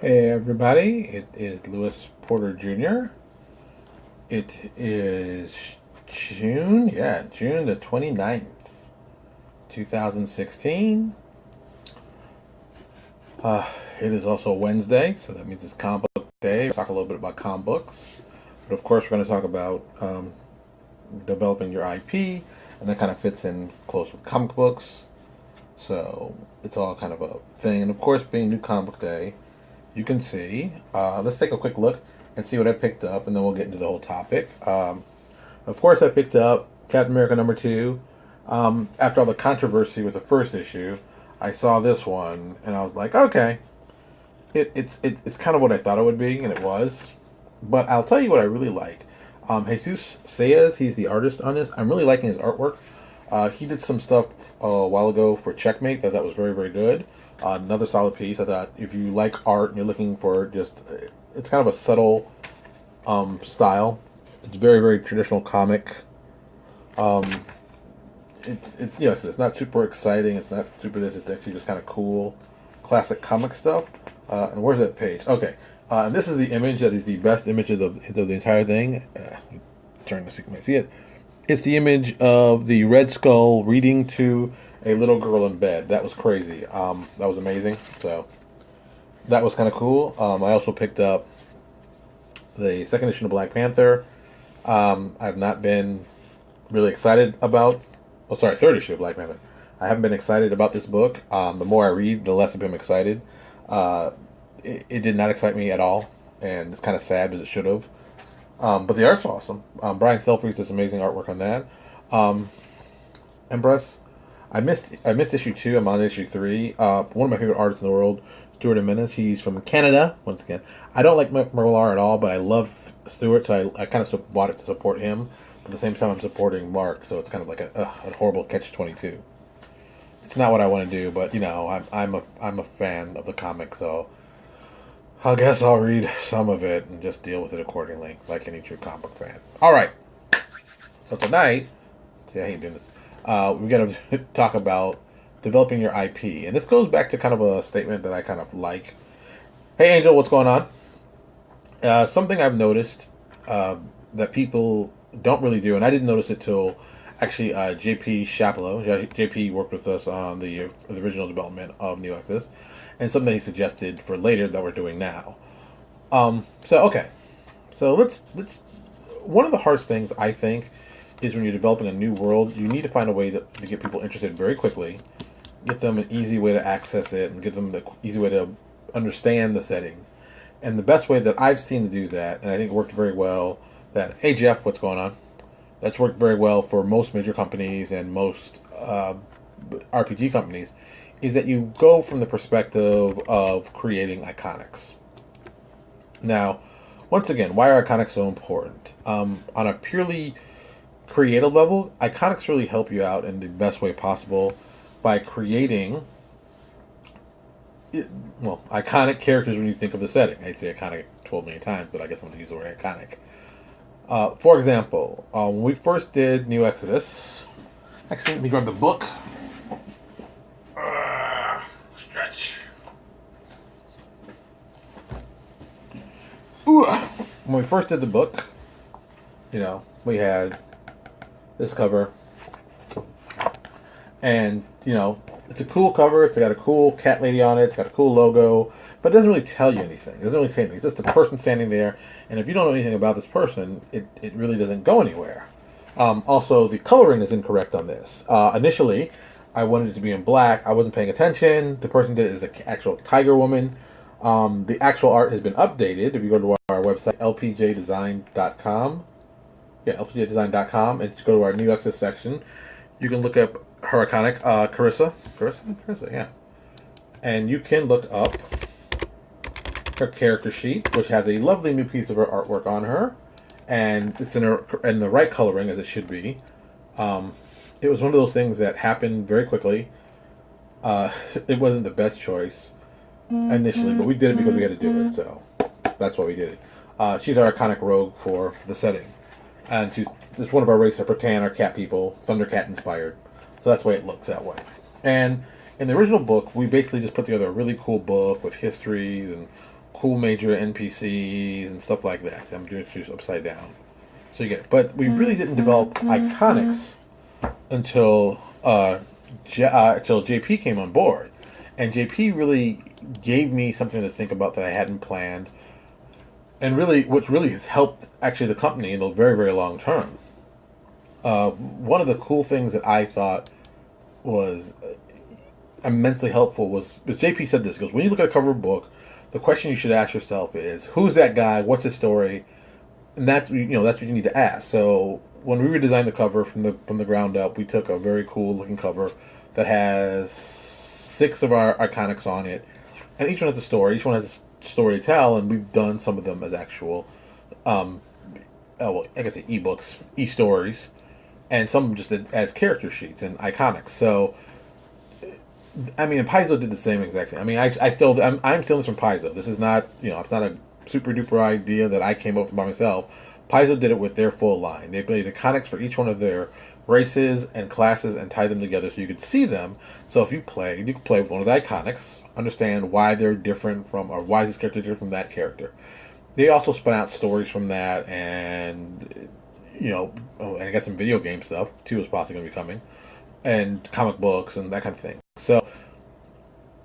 Hey everybody, it is Lewis Porter Jr. It is June the 29th, 2016. It is also Wednesday, so that means it's comic book day. We'll talk a little bit about comic books. But of course, we're going to talk about developing your IP, and that kind of fits in close with comic books. So it's all kind of a thing. And of course, being New Comic Book Day, you can see. Let's take a quick look and see what I picked up, and then we'll get into the whole topic. Of course, I picked up Captain America #2. After all the controversy with the first issue, I saw this one, and I was like, okay, it's kind of what I thought it would be, and it was. But I'll tell you what I really like. Jesus Sayas, he's the artist on this. I'm really liking his artwork. He did some stuff a while ago for Checkmate that I thought was very, very good. Another solid piece. I thought if you like art and you're looking for just, it's kind of a subtle style. It's very, very traditional comic. Um, it's not super exciting. It's not super this. It's actually just kind of cool, classic comic stuff. And where's that page? Okay. And this is the image that is the best image of the entire thing. Turn this so you can see it. It's the image of the Red Skull reading to a little girl in bed. That was crazy. That was amazing. So that was kind of cool. I also picked up the second issue of Black Panther. I've not been really excited about. Oh, sorry, third issue of Black Panther. I haven't been excited about this book. The more I read, the less I'm excited. It did not excite me at all, and it's kind of sad because it should have. But the art's awesome. Brian Stelfreeze does amazing artwork on that. Empress, I missed issue 2. I'm on issue 3. One of my favorite artists in the world, Stuart Jimenez. He's from Canada. Once again, I don't like Marlar at all, but I love Stuart, so I kind of bought it to support him. But at the same time, I'm supporting Mark, so it's kind of like a horrible catch-22. It's not what I want to do, but I'm a fan of the comic, so I guess I'll read some of it and just deal with it accordingly, like any true comic book fan. All right. So tonight, see, I hate doing this. We got to talk about developing your IP, and this goes back to kind of a statement that I kind of like. Hey, Angel, what's going on? Something I've noticed that people don't really do, and I didn't notice it till actually JP Chapelot. JP worked with us on the original development of New Exodus, and something he suggested for later that we're doing now. Okay, so let's. One of the hardest things I think is when you're developing a new world, you need to find a way to get people interested very quickly, get them an easy way to access it, and get them the easy way to understand the setting. And the best way that I've seen to do that, and I think it worked very well. Hey Jeff, what's going on? That's worked very well for most major companies and most RPG companies, is that you go from the perspective of creating iconics. Now, once again, why are iconics so important? On a purely creative level, iconics really help you out in the best way possible by creating, iconic characters when you think of the setting. I say iconic 12 million times, but I guess I'm going to use the word iconic. For example, when we first did New Exodus, actually, let me grab the book. Stretch. Ooh. When we first did the book, we had this cover, and it's a cool cover. It's got a cool cat lady on it. It's got a cool logo, but it doesn't really tell you anything. It doesn't really say anything. It's just the person standing there, and if you don't know anything about this person, it really doesn't go anywhere. Also, the coloring is incorrect on this. Initially, I wanted it to be in black. I wasn't paying attention. The person did it as an actual tiger woman. The actual art has been updated. If you go to our website, LPJDesign.com, LPJDesign.com, and go to our New Exodus section, you can look up her iconic, Carissa, yeah. And you can look up her character sheet, which has a lovely new piece of her artwork on her, and it's in the right coloring as it should be. It was one of those things that happened very quickly. It wasn't the best choice initially, but we did it because we had to do it, so that's why we did it. She's our iconic rogue for the setting, and she's one of our race of Pertan, our cat people, Thundercat inspired. So that's why it looks that way. And in the original book, we basically just put together a really cool book with histories and cool major NPCs and stuff like that. So I'm doing it upside down. So you get it. But we really didn't develop iconics until until JP came on board, and JP really gave me something to think about that I hadn't planned, and really, what really has helped actually the company in the very very long term. One of the cool things that I thought was immensely helpful was JP said this. He goes, when you look at a cover of a book, the question you should ask yourself is, who's that guy? What's his story? And that's that's what you need to ask. So when we redesigned the cover from the ground up, we took a very cool looking cover that has 6 of our iconics on it, and each one has a story. Each one has a story to tell, and we've done some of them as actual, well, I guess ebooks, e-stories, and some just as character sheets and iconics. So I mean, and Paizo did the same exact thing. I mean, I'm stealing this from Paizo. This is not, it's not a super duper idea that I came up with by myself. Paizo did it with their full line. They made iconics for each one of their races and classes and tied them together so you could see them. So if you could play with one of the iconics, understand why they're different from, or why is this character different from that character. They also spun out stories from that, and and I got some video game stuff too is possibly going to be coming, and comic books and that kind of thing. So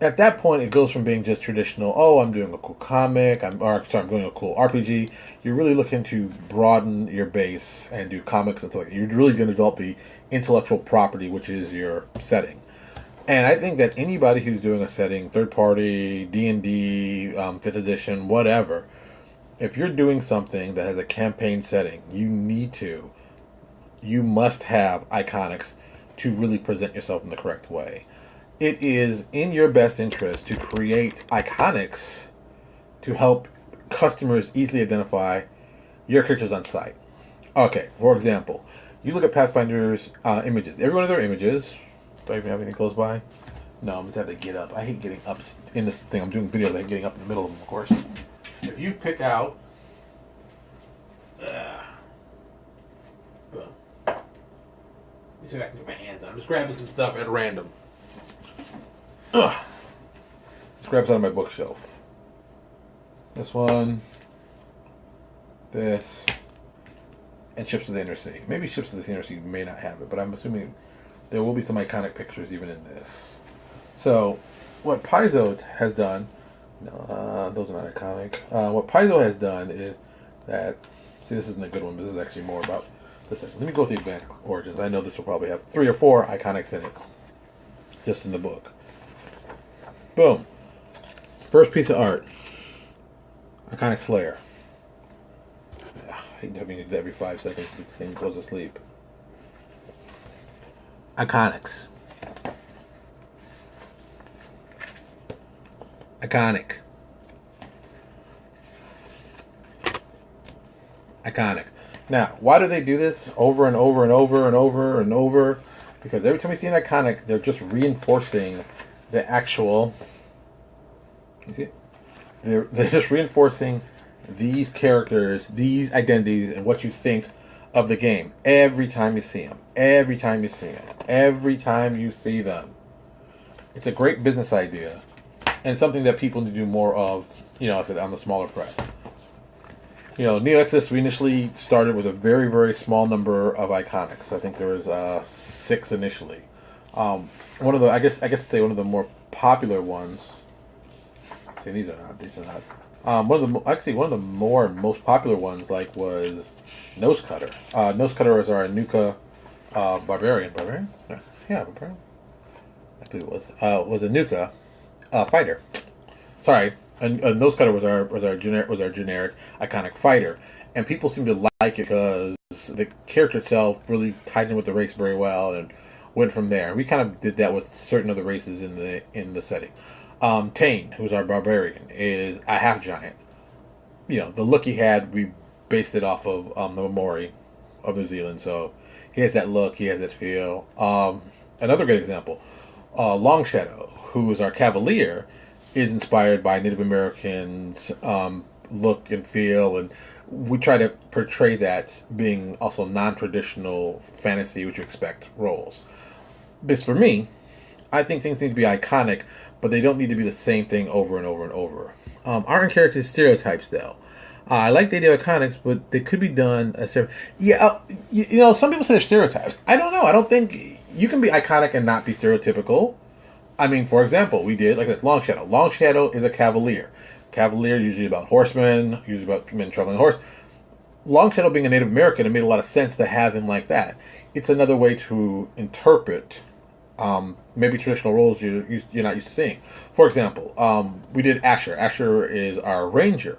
at that point, it goes from being just traditional. Oh, I'm doing a cool comic. I'm doing a cool RPG. You're really looking to broaden your base and do comics and stuff like that. You're really going to develop the intellectual property, which is your setting. And I think that anybody who's doing a setting, third party, D&D, 5th edition, whatever, if you're doing something that has a campaign setting, you must have iconics to really present yourself in the correct way. It is in your best interest to create iconics to help customers easily identify your characters on site. Okay, for example, you look at Pathfinder's images. Every one of their images, do I even have anything close by? No, I'm just have to get up. I hate getting up in this thing. I'm doing videos. I hate getting up in the middle of them, of course. If you pick out, boom. Let me see if I can get my hands on. I'm just grabbing some stuff at random. Ugh. This grabs out of my bookshelf. This one, this, and Ships of the Inner Sea. Maybe Ships of the Inner Sea may not have it, but I'm assuming there will be some iconic pictures even in this. So, what Paizo has done, no, those are not iconic. What Paizo has done is that, see, this isn't a good one, but this is actually more about this thing. Let me go to the Advanced Origins. I know this will probably have 3 or 4 iconics in it, just in the book. Boom. First piece of art. Iconic Slayer. I hate having to do that every 5 seconds. This thing goes to sleep. Iconics. Iconic. Iconic. Now, why do they do this over and over and over and over and over? Because every time you see an iconic, they're just reinforcing the actual, you see it? They're just reinforcing these characters, these identities, and what you think of the game every time you see them. Every time you see them. Every time you see them. It's a great business idea, and something that people need to do more of, I said, on the smaller press. Neo Exodus, we initially started with a very, very small number of iconics. I think there was 6 initially. One of the, I guess say one of the more popular ones. See, these are not. One of the most popular ones was Nose Cutter. Nose Cutter is our Anuka barbarian. Barbarian? Yeah, barbarian. I believe it was a Nuka fighter. Sorry, a Nose Cutter was our generic iconic fighter, and people seem to like it because the character itself really tied in with the race very well and went from there. We kind of did that with certain other races in the setting. Tane, who's our barbarian, is a half giant. The look he had, we based it off of the Maori of New Zealand, so he has that look, he has that feel. Another good example, Long Shadow, who is our cavalier, is inspired by Native Americans' look and feel, and we try to portray that being also non-traditional fantasy, which you expect roles. This, for me, I think things need to be iconic, but they don't need to be the same thing over and over and over. Art and character stereotypes, though. I like the idea of iconics, but they could be done as yeah. Some people say they're stereotypes. I don't know. I don't think you can be iconic and not be stereotypical. I mean, for example, we did like Long Shadow. Long Shadow is a cavalier. Cavalier usually about horsemen, usually about men traveling a horse. Long Shadow being a Native American, it made a lot of sense to have him like that. It's another way to interpret maybe traditional roles you're not used to seeing. For example, we did Asher. Asher is our ranger.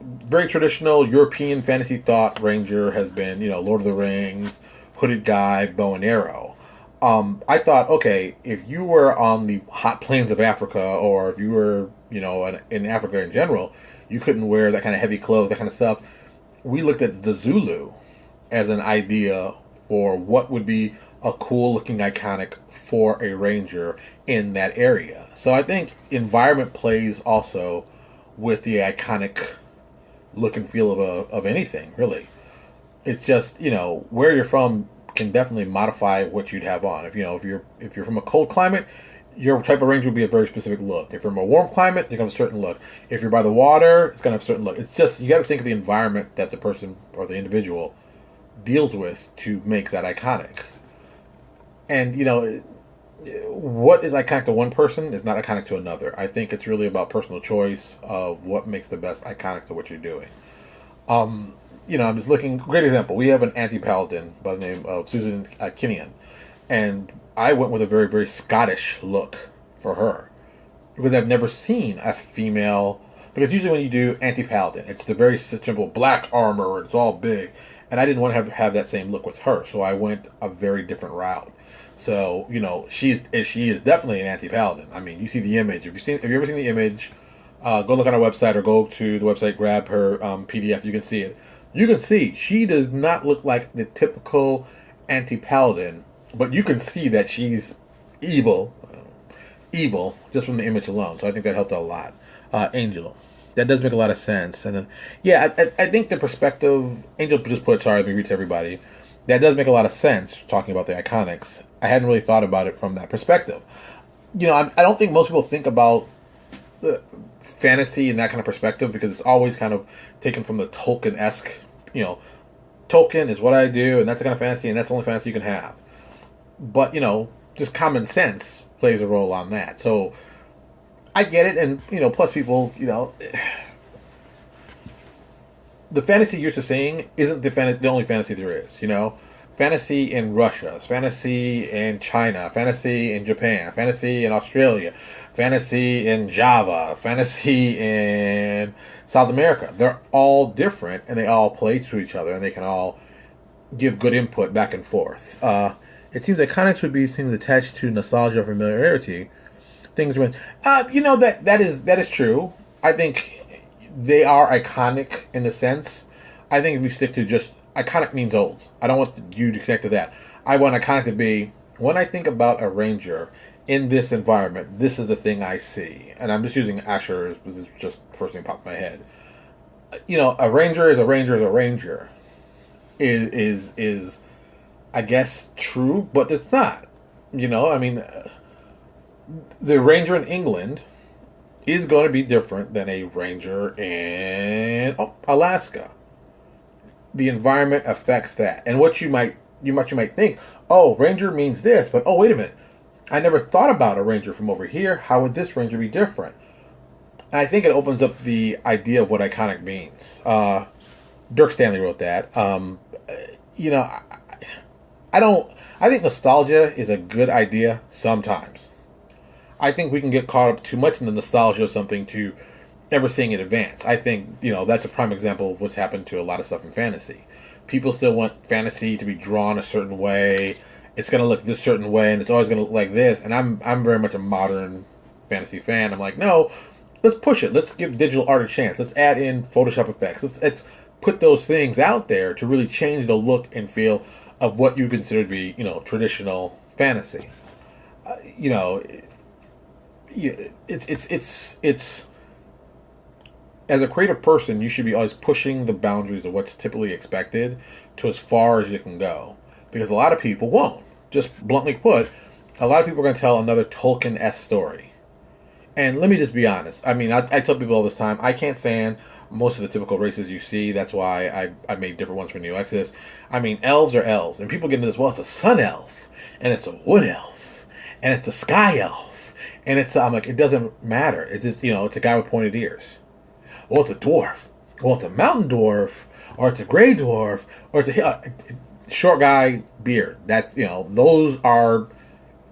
Very traditional European fantasy thought ranger has been, Lord of the Rings, hooded guy, bow and arrow. I thought, okay, if you were on the hot plains of Africa, or if you were, in Africa in general, you couldn't wear that kind of heavy clothes, that kind of stuff. We looked at the Zulu as an idea for what would be a cool looking iconic for a ranger in that area. So I think environment plays also with the iconic look and feel of anything, really. It's just, where you're from can definitely modify what you'd have on. If you're from a cold climate, your type of ranger would be a very specific look. If you're from a warm climate, you're going to have a certain look. If you're by the water, it's going to have a certain look. It's just, you got to think of the environment that the person or the individual deals with to make that iconic. And, what is iconic to one person is not iconic to another. I think it's really about personal choice of what makes the best iconic to what you're doing. I'm just looking. Great example. We have an anti-paladin by the name of Susan Kinnian, and I went with a very, very Scottish look for her because I've never seen a female. Because usually when you do anti-paladin, it's the very simple black armor and it's all big, and I didn't want to have that same look with her, so I went a very different route. So she is definitely an anti-paladin. I mean, you see the image. If you ever seen the image, go look on our website or go to the website, grab her PDF. You can see it. You can see she does not look like the typical anti-paladin, but you can see that she's evil just from the image alone. So I think that helped a lot. Angel, that does make a lot of sense. And I think the perspective Angel just put. Sorry, let me read to everybody. That does make a lot of sense talking about the iconics. I hadn't really thought about it from that perspective. I don't think most people think about the fantasy in that kind of perspective because it's always kind of taken from the Tolkien-esque. Tolkien is what I do, and that's the kind of fantasy, and that's the only fantasy you can have. But, just common sense plays a role on that. So, I get it, and, plus people, the fantasy you're used to seeing isn't the only fantasy there is, Fantasy in Russia, fantasy in China, fantasy in Japan, fantasy in Australia, fantasy in Java, fantasy in South America. They're all different, and they all play to each other, and they can all give good input back and forth. It seems that iconics would be things attached to nostalgia or familiarity. Things when, that is true. I think they are iconic in the sense. I think if we stick to just iconic means old. I don't want you to connect to that. I want iconic to be when I think about a ranger in this environment. This is the thing I see, and I'm just using Asher. This is just the first thing that popped in my head. A ranger is a ranger is a ranger. Is I guess true, but it's not. I mean, the ranger in England is going to be different than a ranger in Alaska. The environment affects that, and what you might think, oh, ranger means this, but oh, wait a minute, I never thought about a ranger from over here. How would this ranger be different? And I think it opens up the idea of what iconic means. Dirk Stanley wrote that. I think nostalgia is a good idea sometimes. I think we can get caught up too much in the nostalgia of something to ever seeing it advance. I think, that's a prime example of what's happened to a lot of stuff in fantasy. People still want fantasy to be drawn a certain way. It's going to look this certain way, and it's always going to look like this. And I'm very much a modern fantasy fan. I'm like, no, let's push it. Let's give digital art a chance. Let's add in Photoshop effects. Let's put those things out there to really change the look and feel of what you consider to be, traditional fantasy. It's as a creative person, you should be always pushing the boundaries of what's typically expected to as far as you can go. Because a lot of people won't. Just bluntly put, a lot of people are going to tell another Tolkien-esque story. And let me just be honest. I mean, I tell people all this time, I can't stand most of the typical races you see. That's why I made different ones for New Exodus. I mean, elves are elves. And people get into this, well, it's a sun elf, and it's a wood elf, and it's a sky elf. And I'm like, it doesn't matter. It's just, it's a guy with pointed ears. Well, it's a dwarf. Well, it's a mountain dwarf, or it's a gray dwarf, or it's a short guy beard. That's, those are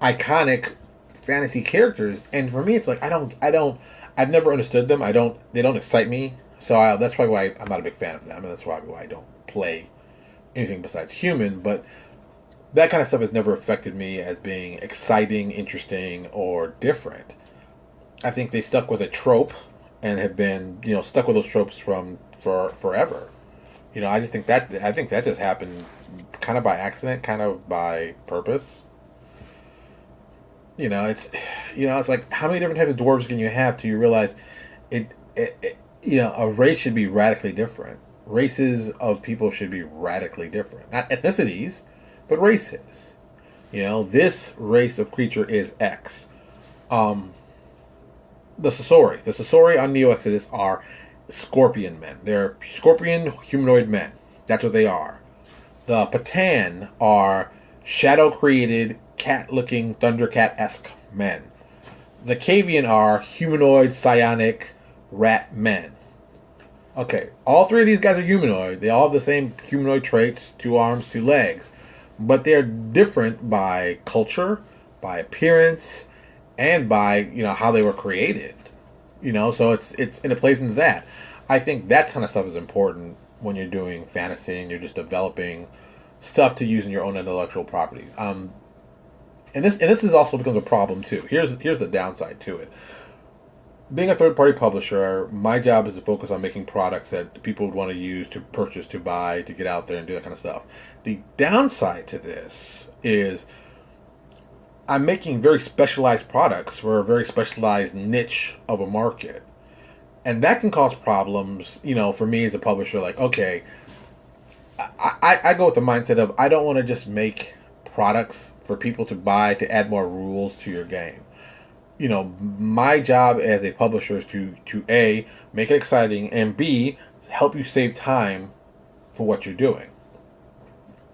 iconic fantasy characters, and for me, it's like I've never understood them. They don't excite me. So that's probably why I'm not a big fan of them, and that's probably why I don't play anything besides human. But that kind of stuff has never affected me as being exciting, interesting, or different. I think they stuck with a trope and have been, stuck with those tropes for forever. I think that just happened kind of by accident, kind of by purpose. It's like how many different types of dwarves can you have till you realize a race should be radically different. Races of people should be radically different, not ethnicities, but races. This race of creature is X. The Sasori on Neo Exodus are scorpion men. They're scorpion humanoid men. That's what they are. The Patan are shadow created, cat looking, Thundercat esque men. The Kavian are humanoid, psionic, rat men. Okay, all three of these guys are humanoid. They all have the same humanoid traits: 2 arms, 2 legs. But they're different by culture, by appearance, and by how they were created. So it's and it plays into that. I think that kind of stuff is important when you're doing fantasy and you're just developing stuff to use in your own intellectual property. And this is also becomes a problem too. Here's the downside to it. Being a third party publisher, my job is to focus on making products that people would want to use, to purchase, to buy, to get out there and do that kind of stuff. The downside to this is I'm making very specialized products for a very specialized niche of a market. And that can cause problems, for me as a publisher. Like, okay, I go with the mindset of I don't want to just make products for people to buy to add more rules to your game. My job as a publisher is to A, make it exciting, and B, help you save time for what you're doing.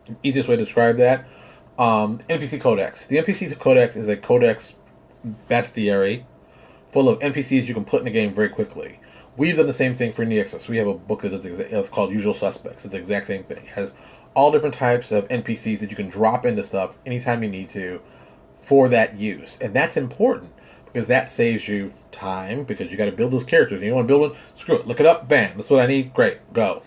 The easiest way to describe that, NPC Codex. The NPC Codex is a codex bestiary full of NPCs you can put in the game very quickly. We've done the same thing for Nexus. We have a book that is called Usual Suspects. It's the exact same thing. It has all different types of NPCs that you can drop into stuff anytime you need to for that use. And that's important because that saves you time, because you got to build those characters. And you want to build one? Screw it. Look it up. Bam. That's what I need. Great. Go.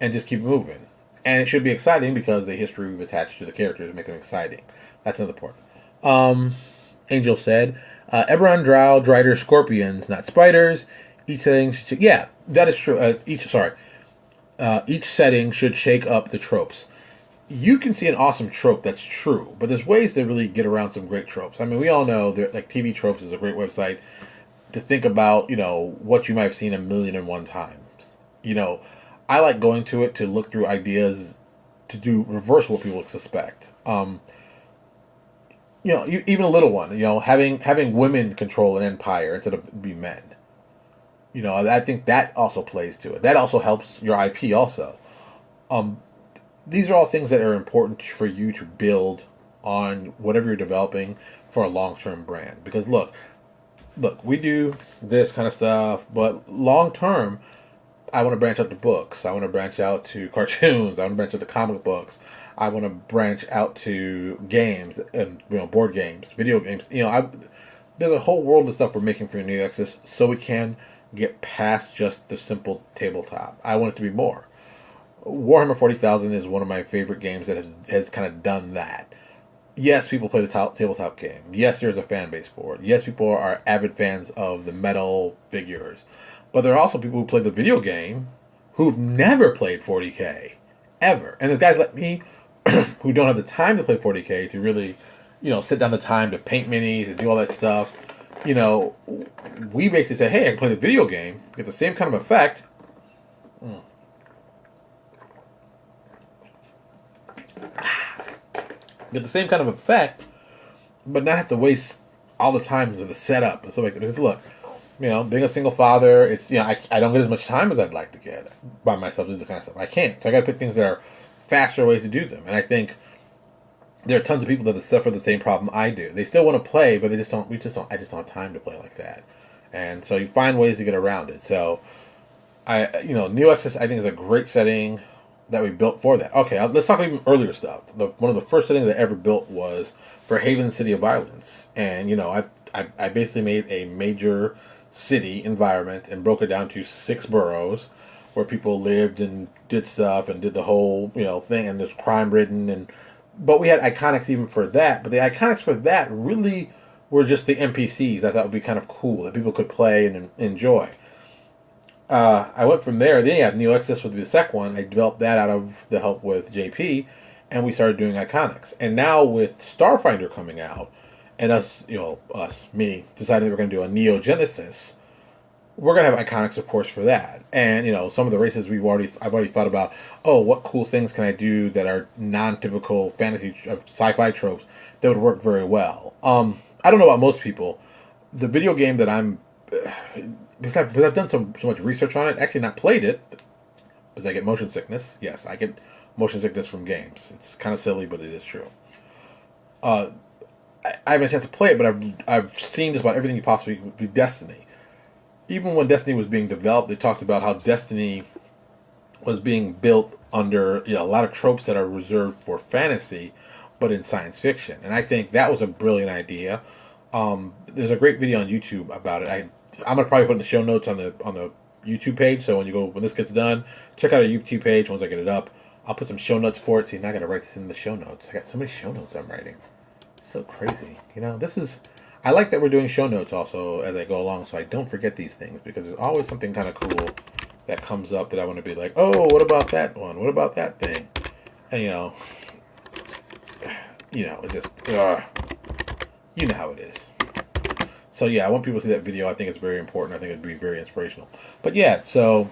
And just keep moving. And it should be exciting because the history we've attached to the characters make them exciting. That's another part. Angel said, Eberron, Drow, Drider, Scorpions, not spiders. Each setting should, yeah, that is true. Each setting should shake up the tropes. You can see an awesome trope that's true, but there's ways to really get around some great tropes. I mean, we all know that like TV Tropes is a great website to think about, what you might have seen 1,000,001 times. I like going to it to look through ideas to do reverse what people suspect. Even a little one, having women control an empire instead of be men. I think that also plays to it. That also helps your IP also. These are all things that are important for you to build on whatever you're developing for a long-term brand. Because look, we do this kind of stuff, but long-term, I want to branch out to books. I want to branch out to cartoons. I want to branch out to comic books. I want to branch out to games and board games, video games. There's a whole world of stuff we're making for New Access, so we can get past just the simple tabletop. I want it to be more. Warhammer 40,000 is one of my favorite games that has kind of done that. Yes, people play the tabletop game. Yes, there's a fan base for it. Yes, people are avid fans of the metal figures. But there are also people who play the video game who've never played 40K. Ever. And there's guys like me who don't have the time to play 40K to really, sit down the time to paint minis and do all that stuff. We basically say, hey, I can play the video game, get the same kind of effect. Get the same kind of effect, but not have to waste all the times of the setup and stuff like that. Because look, being a single father, it's I don't get as much time as I'd like to get by myself to do the kind of stuff. I can't. So I got to pick things that are faster ways to do them. And I think there are tons of people that suffer the same problem I do. They still want to play, but they just don't. I just don't have time to play like that. And so you find ways to get around it. So Neo Exodus I think is a great setting that we built for that. Okay, let's talk even earlier stuff. One of the first settings I ever built was for Haven City of Violence, and I basically made a major city environment and broke it down to 6 boroughs where people lived and did stuff and did the whole thing, and there's crime ridden, but we had iconics even for that. But the iconics for that really were just the NPCs I thought would be kind of cool that people could play and enjoy. I went from there. Then you have Neo Exodus with the second one. I developed that out of the help with JP, and we started doing iconics. And now with Starfinder coming out, and me, deciding we're going to do a Neo Genesis, we're going to have iconics, of course, for that. And some of the races I've already thought about. Oh, what cool things can I do that are non-typical fantasy sci-fi tropes that would work very well? I don't know about most people. The video game that I'm because I've done so much research on it, actually not played it, because I get motion sickness. Yes, I get motion sickness from games. It's kind of silly, but it is true. I haven't had a chance to play it, but I've seen just about everything you possibly could be Destiny. Even when Destiny was being developed, they talked about how Destiny was being built under a lot of tropes that are reserved for fantasy, but in science fiction. And I think that was a brilliant idea. There's a great video on YouTube about it. I'm gonna probably put in the show notes on the YouTube page. So when this gets done, check out our YouTube page. Once I get it up, I'll put some show notes for it. See, now I gotta write this in the show notes. I got so many show notes I'm writing. It's so crazy. I like that we're doing show notes also as I go along, so I don't forget these things, because there's always something kind of cool that comes up that I want to be like, oh, what about that one? What about that thing? And it just you know how it is. So yeah, I want people to see that video. I think it's very important. I think it'd be very inspirational. But yeah, so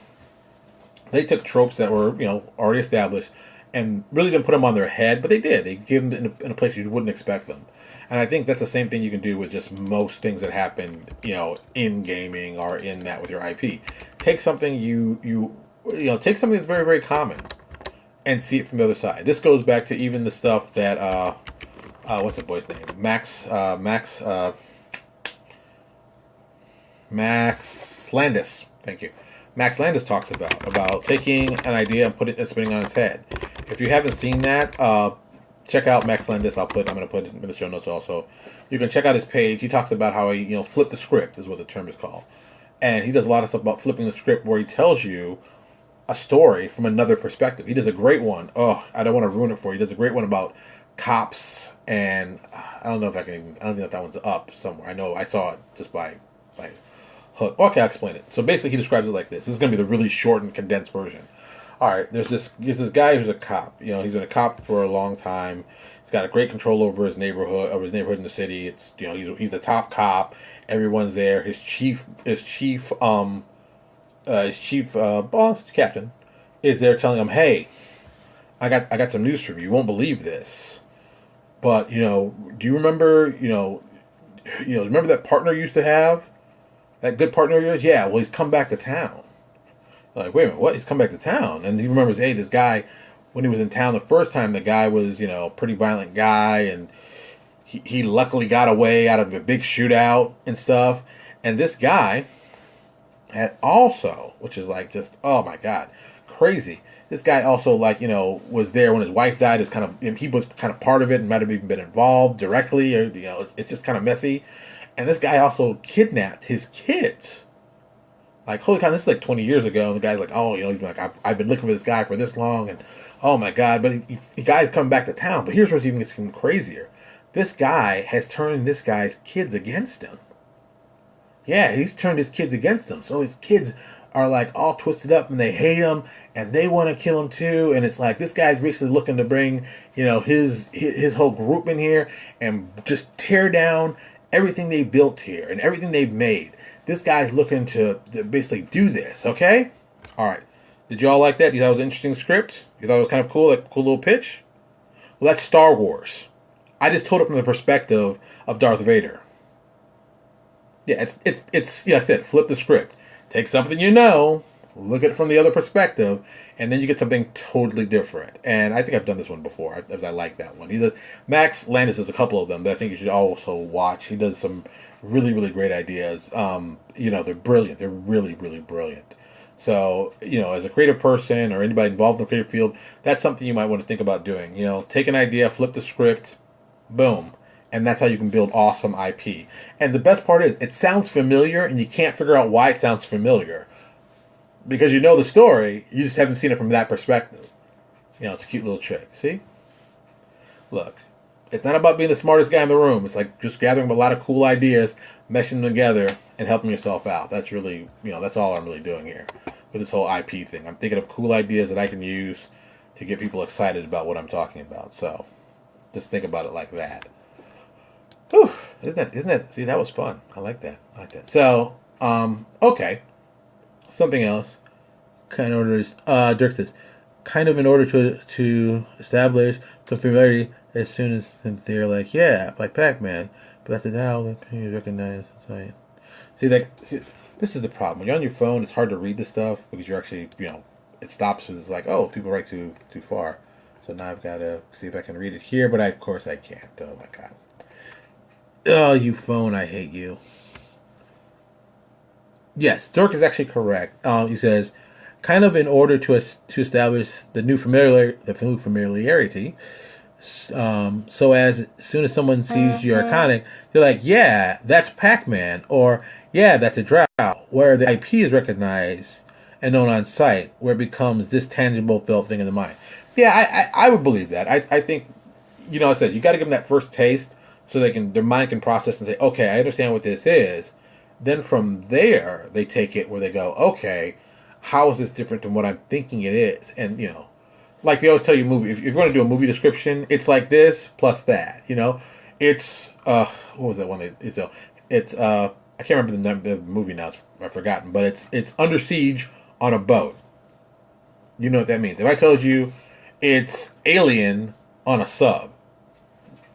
they took tropes that were already established and really didn't put them on their head, but they did. They gave them in a place you wouldn't expect them. And I think that's the same thing you can do with just most things that happen, in gaming or in that with your IP. Take something take something that's very, very common and see it from the other side. This goes back to even the stuff that what's the boy's name? Max Landis. Thank you. Max Landis talks about taking an idea and spinning on its head. If you haven't seen that, check out Max Landis. I'm going to put it in the show notes also. You can check out his page. He talks about how he flipped the script, is what the term is called. And he does a lot of stuff about flipping the script, where he tells you a story from another perspective. He does a great one. Oh, I don't want to ruin it for you. He does a great one about cops, and I don't know if that one's up somewhere. I know I saw it just by hook. Okay, I'll explain it. So basically, he describes it like this. This is going to be the really short and condensed version. All right, there's this guy who's a cop. He's been a cop for a long time. He's got a great control over his neighborhood, in the city. It's he's the top cop. Everyone's there. His chief boss, captain, is there telling him, "Hey, I got some news for you. You won't believe this, but do you remember remember that partner you used to have? That good partner of yours? Yeah, well, he's come back to town." Like, wait a minute, what? He's come back to town? And he remembers, hey, this guy, when he was in town the first time, the guy was, pretty violent guy, and he luckily got away out of a big shootout and stuff. And this guy had also, which is like just, oh my God, crazy. This guy also, was there when his wife died. It was kind of, he was kind of part of it and might have even been involved directly, or, it's just kind of messy. And this guy also kidnapped his kids. Like, holy cow, this is like 20 years ago. And the guy's like, oh, he's like, I've been looking for this guy for this long. And, oh my God. But the guy's coming back to town. But here's what's even crazier. This guy has turned this guy's kids against him. Yeah, he's turned his kids against him. So his kids are like all twisted up and they hate him and they want to kill him too. And it's like this guy's basically looking to bring, his whole group in here and just tear down everything they built here and everything they've made. This guy's looking to basically do this, okay? All right. Did you all like that? You thought it was an interesting script? You thought it was kind of cool, like a cool little pitch? Well, that's Star Wars. I just told it from the perspective of Darth Vader. Yeah, it's yeah, like I said, flip the script. Take something you know, look at it from the other perspective, and then you get something totally different. And I think I've done this one before. I like that one. He does, Max Landis does a couple of them that I think you should also watch. He does some really great ideas. They're brilliant. They're really brilliant. So, as a creative person or anybody involved in the creative field, that's something you might want to think about doing. Take an idea, flip the script, boom. And that's how you can build awesome IP. And the best part is, it sounds familiar, and you can't figure out why it sounds familiar. Because you know the story, you just haven't seen it from that perspective. It's a cute little trick. See? Look, it's not about being the smartest guy in the room. It's like just gathering a lot of cool ideas, meshing them together, and helping yourself out. That's really, that's all I'm really doing here with this whole IP thing. I'm thinking of cool ideas that I can use to get people excited about what I'm talking about. So, just think about it like that. Whew, isn't that, see, that was fun. I like that. So, okay. Something else. Kind of orders, Dirk says, kind of in order to establish some familiarity as soon as they're like, yeah, like Pac-Man. But that's it now, you recognize the site. See, this is the problem. When you're on your phone, it's hard to read the stuff because you're actually, it stops and it's like, oh, people write too far. So now I've got to see if I can read it here, but of course I can't. Oh my God. Oh, you phone, I hate you. Yes, Dirk is actually correct. He says, kind of in order to establish the new familiarity, so as soon as someone sees your iconic, they're like, yeah, that's Pac-Man, or yeah, that's a drought, where the IP is recognized and known on site, where it becomes this tangible felt thing in the mind. Yeah, I would believe that. I think, I said, you got to give them that first taste so their mind can process and say, okay, I understand what this is. Then from there, they take it where they go, okay, how is this different than what I'm thinking it is? And, like they always tell you, movie, if you're going to do a movie description, it's like this plus that, It's, what was that one? I can't remember the name of the movie now, I've forgotten, but it's Under Siege on a boat. You know what that means. If I told you it's Alien on a sub,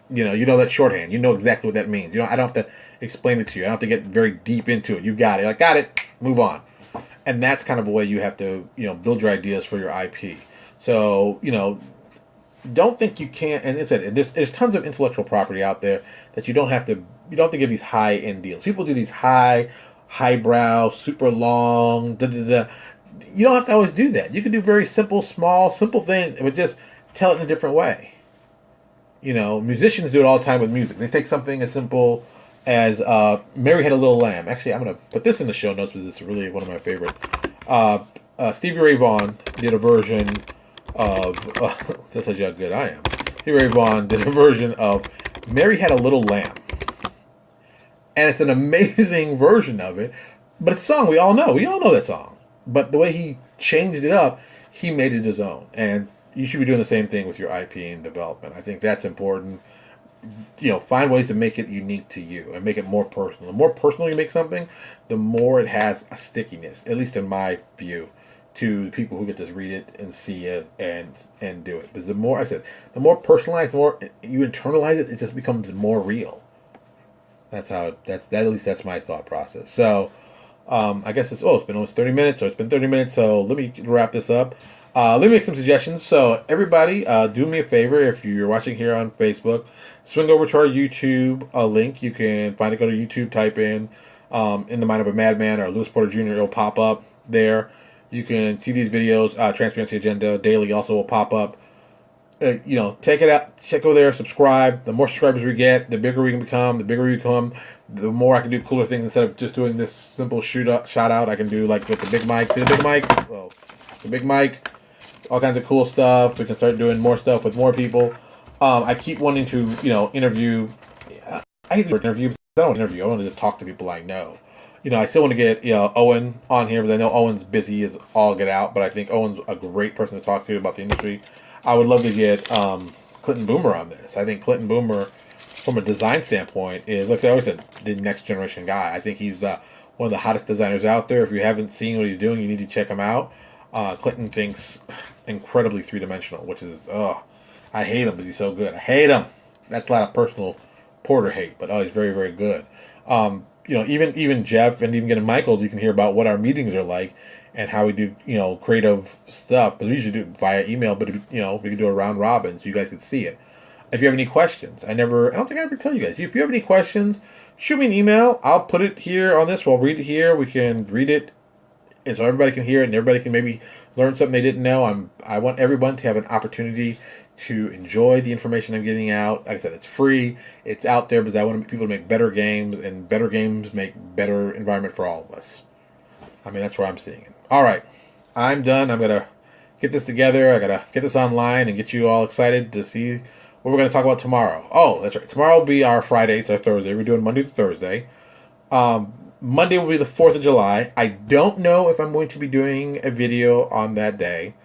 you know that shorthand. You know exactly what that means. I don't have to explain it to you. I don't have to get very deep into it. You've got it. You're like, got it. Move on. And that's kind of a way you have to, build your ideas for your IP. So, don't think you can't. And there's tons of intellectual property out there that you don't have to give these high end deals. People do these highbrow, super long. You don't have to always do that. You can do very simple things, but just tell it in a different way. Musicians do it all the time with music. They take something as simple as Mary Had a Little Lamb. Actually, I'm going to put this in the show notes because it's really one of my favorite. Stevie Ray Vaughan did a version of... that tells you how good I am. Stevie Ray Vaughan did a version of Mary Had a Little Lamb. And it's an amazing version of it. But it's a song we all know. We all know that song. But the way he changed it up, he made it his own. And you should be doing the same thing with your IP and development. I think that's important. Find ways to make it unique to you and make it more personal. The more personal you make something, the more it has a stickiness, at least in my view, to the people who get to read it and see it and do it. Because the more personalized, the more you internalize it, it just becomes more real. At least that's my thought process. So, I guess it's been almost 30 minutes, so it's been 30 minutes, so let me wrap this up. Let me make some suggestions. So everybody, do me a favor. If you're watching here on Facebook, swing over to our YouTube link. You can find it. Go to YouTube, type in the Mind of a Madman or Louis Porter Jr. It'll pop up there. You can see these videos. Transparency Agenda Daily also will pop up. Take it out. Check over there. Subscribe. The more subscribers we get, the bigger we can become. The bigger we become, the more I can do cooler things instead of just doing this simple shout out. I can do like with the big mic. See the big mic? Well, the big mic. All kinds of cool stuff. We can start doing more stuff with more people. I keep wanting to, interview. I hate the word interview. I don't interview. I want to just talk to people I know. I still want to get Owen on here, but I know Owen's busy as all get out. But I think Owen's a great person to talk to about the industry. I would love to get Clinton Boomer on this. I think Clinton Boomer, from a design standpoint, is, like I always said, the next generation guy. I think he's one of the hottest designers out there. If you haven't seen what he's doing, you need to check him out. Clinton thinks incredibly three-dimensional, which is, I hate him, but he's so good. I hate him. That's a lot of personal Porter hate, but he's very, very good. even Jeff and even getting Michael, you can hear about what our meetings are like and how we do, creative stuff. But we usually do it via email, but we can do a round robin so you guys can see it. If you have any questions, I don't think I ever tell you guys. If you have any questions, shoot me an email. I'll put it here on this. We'll read it here. We can read it, and so everybody can hear it, and everybody can maybe learn something they didn't know. I want everyone to have an opportunity to enjoy the information I'm getting out. Like I said, it's free. It's out there because I want people to make better games, and better games make better environment for all of us. I mean, that's where I'm seeing it. All right, I'm done. I'm gonna get this together. I gotta get this online and get you all excited to see what we're gonna talk about tomorrow. Oh, that's right. Tomorrow will be our Friday. It's our Thursday. We're doing Monday to Thursday. Monday will be the 4th of July. I don't know if I'm going to be doing a video on that day.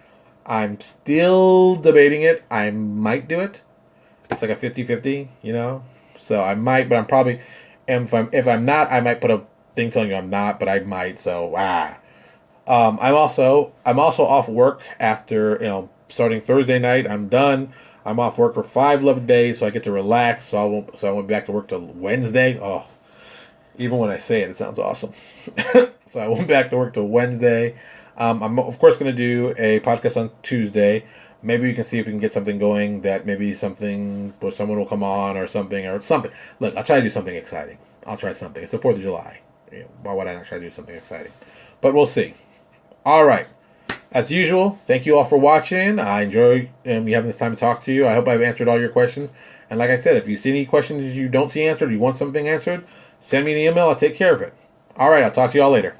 I'm still debating it. I might do it. It's like a 50-50, So I might, but I'm probably, and if I'm not, I might put a thing telling you I'm not, but I might. So I'm also off work after starting Thursday night. I'm done. I'm off work for 5 days, so I get to relax. So I won't be back to work till Wednesday. Oh, even when I say it, it sounds awesome. So I won't be back to work till Wednesday. I'm of course going to do a podcast on Tuesday. Maybe we can see if we can get something going that maybe something where someone will come on or something. Look, I'll try to do something exciting. I'll try something. It's the 4th of July. Why would I not try to do something exciting? But we'll see. All right. As usual, thank you all for watching. I enjoy me having this time to talk to you. I hope I've answered all your questions. And like I said, if you see any questions you don't see answered, or you want something answered, send me an email. I'll take care of it. All right. I'll talk to you all later.